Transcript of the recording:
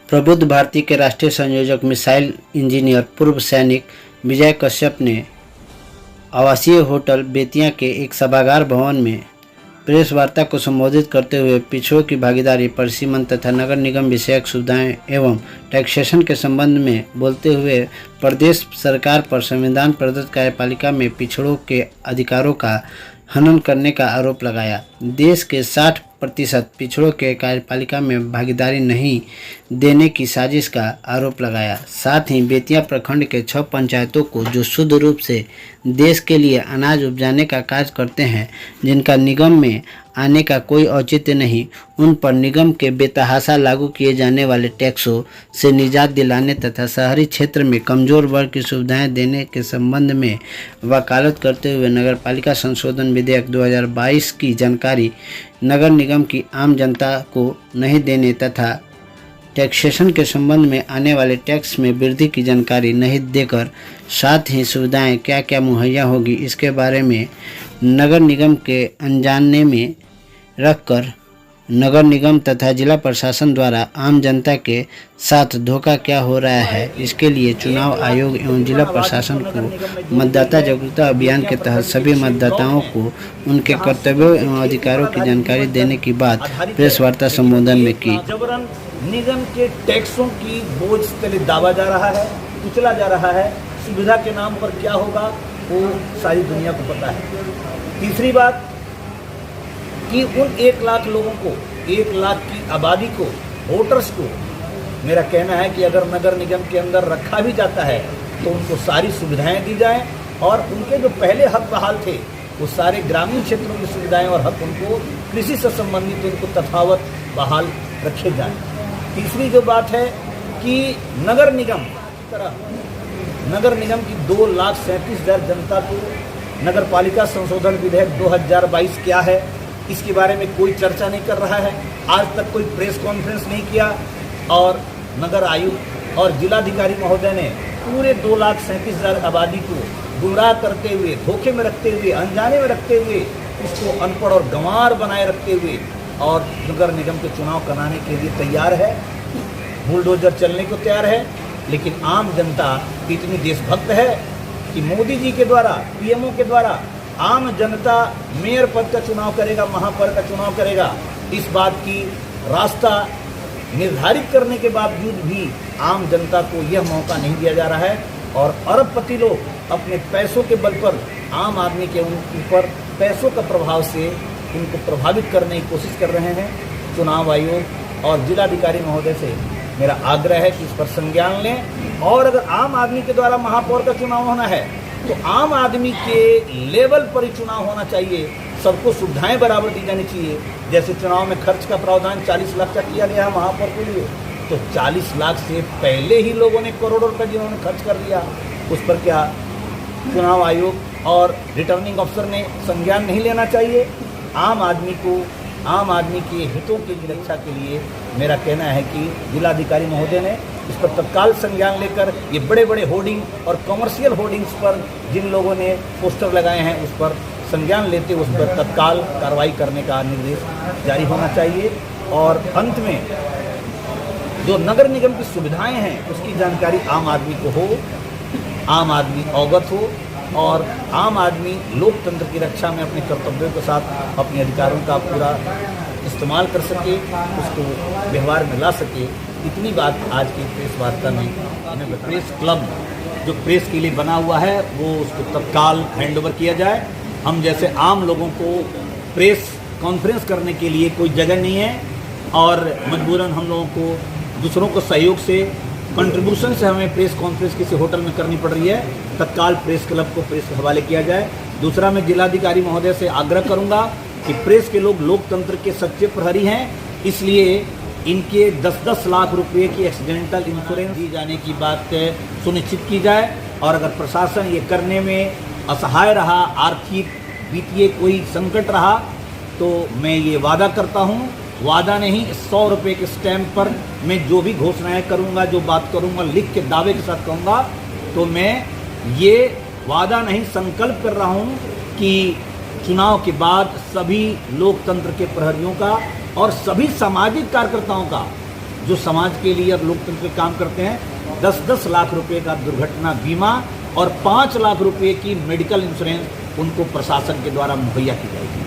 प्रबुद्ध भारती के राष्ट्रीय संयोजक मिसाइल इंजीनियर पूर्व सैनिक विजय कश्यप ने आवासीय होटल बेतिया के एक सभागार भवन में प्रेस वार्ता को संबोधित करते हुए पिछड़ों की भागीदारी, परिसीमन तथा नगर निगम विषयक सुविधाएं एवं टैक्सेशन के संबंध में बोलते हुए प्रदेश सरकार पर संविधान प्रदत्त कार्यपालिका में पिछड़ों के अधिकारों का हनन करने का आरोप लगाया। देश के 60% पिछड़ों के कार्यपालिका में भागीदारी नहीं देने की साजिश का आरोप लगाया। साथ ही बेतिया प्रखंड के 6 पंचायतों को जो शुद्ध रूप से देश के लिए अनाज उपजाने का कार्य करते हैं, जिनका निगम में आने का कोई औचित्य नहीं, उन पर निगम के बेतहाशा लागू किए जाने वाले टैक्सों से निजात दिलाने तथा शहरी क्षेत्र में कमजोर वर्ग की सुविधाएं देने के संबंध में वकालत करते हुए नगरपालिका संशोधन विधेयक 2022 की जानकारी नगर निगम की आम जनता को नहीं देने तथा टैक्सेशन के संबंध में आने वाले टैक्स में वृद्धि की जानकारी नहीं देकर साथ ही सुविधाएं क्या क्या मुहैया होगी इसके बारे में नगर निगम के अनजाने में रखकर नगर निगम तथा जिला प्रशासन द्वारा आम जनता के साथ धोखा क्या हो रहा है, इसके लिए चुनाव आयोग एवं जिला प्रशासन को मतदाता जागरूकता अभियान के तहत सभी मतदाताओं को उनके कर्तव्यों एवं अधिकारों की जानकारी देने की बात प्रेस वार्ता संबोधन में की। निगम के टैक्सों की बोझ तले दाबा जा रहा है, कुचला जा रहा है। सुविधा के नाम पर क्या होगा वो सारी दुनिया को पता है। तीसरी बात कि उन 1 लाख लोगों को, 1 लाख की आबादी को, वोटर्स को मेरा कहना है कि अगर नगर निगम के अंदर रखा भी जाता है तो उनको सारी सुविधाएं दी जाएं और उनके जो पहले हक बहाल थे वो सारे ग्रामीण क्षेत्रों की सुविधाएं और हक उनको कृषि से संबंधित उनको तथावत बहाल रखे जाएं। तीसरी जो बात है कि नगर निगम की 2,37,000 जनता को नगर पालिका संशोधन विधेयक 2022 क्या है इसके बारे में कोई चर्चा नहीं कर रहा है। आज तक कोई प्रेस कॉन्फ्रेंस नहीं किया और नगर आयुक्त और जिलाधिकारी महोदय ने पूरे 2,37,000 आबादी को गुमराह करते हुए, धोखे में रखते हुए, अनजाने में रखते हुए, इसको अनपढ़ और गंवार बनाए रखते हुए और नगर निगम के चुनाव कराने के लिए तैयार है, बुलडोजर चलने को तैयार है। लेकिन आम जनता इतनी देशभक्त है कि मोदी जी के द्वारा, पीएमओ के द्वारा आम जनता मेयर पद का चुनाव करेगा, महापौर का चुनाव करेगा, इस बात की रास्ता निर्धारित करने के बावजूद भी आम जनता को यह मौका नहीं दिया जा रहा है और अरबपति लोग अपने पैसों के बल पर आम आदमी के ऊपर पैसों का प्रभाव से उनको प्रभावित करने की कोशिश कर रहे हैं। चुनाव आयोग और जिलाधिकारी महोदय से मेरा आग्रह है कि इस पर संज्ञान लें और अगर आम आदमी के द्वारा महापौर का चुनाव होना है तो आम आदमी के लेवल पर ही चुनाव होना चाहिए। सबको सुविधाएं बराबर दी जानी चाहिए। जैसे चुनाव में खर्च का प्रावधान 40 लाख का किया गया है महापौर के लिए, तो 40 लाख से पहले ही लोगों ने करोड़ों रुपये जिन्होंने खर्च कर लिया, उस पर क्या चुनाव आयोग और रिटर्निंग अफसर ने संज्ञान नहीं लेना चाहिए? आम आदमी के हितों की रक्षा के लिए मेरा कहना है कि जिलाधिकारी महोदय ने इस पर तत्काल संज्ञान लेकर ये बड़े बड़े होर्डिंग और कमर्शियल होर्डिंग्स पर जिन लोगों ने पोस्टर लगाए हैं उस पर संज्ञान लेते उस पर तत्काल कार्रवाई करने का निर्देश जारी होना चाहिए। और अंत में जो नगर निगम की सुविधाएं हैं उसकी जानकारी आम आदमी को हो, आम आदमी अवगत हो और आम आदमी लोकतंत्र की रक्षा में अपने कर्तव्यों के साथ अपने अधिकारों का पूरा इस्तेमाल कर सके, उसको व्यवहार में ला सके। इतनी बात आज की प्रेस वार्ता में हमें प्रेस क्लब जो प्रेस के लिए बना हुआ है वो उसको तत्काल हैंडओवर किया जाए। हम जैसे आम लोगों को प्रेस कॉन्फ्रेंस करने के लिए कोई जगह नहीं है और मजबूरन हम लोगों को दूसरों को सहयोग से, कंट्रीब्यूशन से हमें प्रेस कॉन्फ्रेंस किसी होटल में करनी पड़ रही है। तत्काल प्रेस क्लब को प्रेस के हवाले किया जाए। दूसरा, मैं जिलाधिकारी महोदय से आग्रह करूंगा कि प्रेस के लोग लोकतंत्र के सच्चे प्रहरी हैं, इसलिए इनके 10-10 लाख रुपए की एक्सीडेंटल इंश्योरेंस दी जाने की बात सुनिश्चित की जाए। और अगर प्रशासन ये करने में असहाय रहा, आर्थिक वित्तीय कोई संकट रहा, तो मैं ये वादा करता हूँ, वादा नहीं 100 रुपये के स्टैम्प पर मैं जो भी घोषणाएं करूंगा, जो बात करूंगा, लिख के दावे के साथ कहूँगा, तो मैं ये वादा नहीं संकल्प कर रहा हूँ कि चुनाव के बाद सभी लोकतंत्र के प्रहरियों का और सभी सामाजिक कार्यकर्ताओं का जो समाज के लिए और लोकतंत्र के काम करते हैं, 10-10 लाख रुपए का दुर्घटना बीमा और 5 लाख रुपए की मेडिकल इंश्योरेंस उनको प्रशासन के द्वारा मुहैया की जाएगी।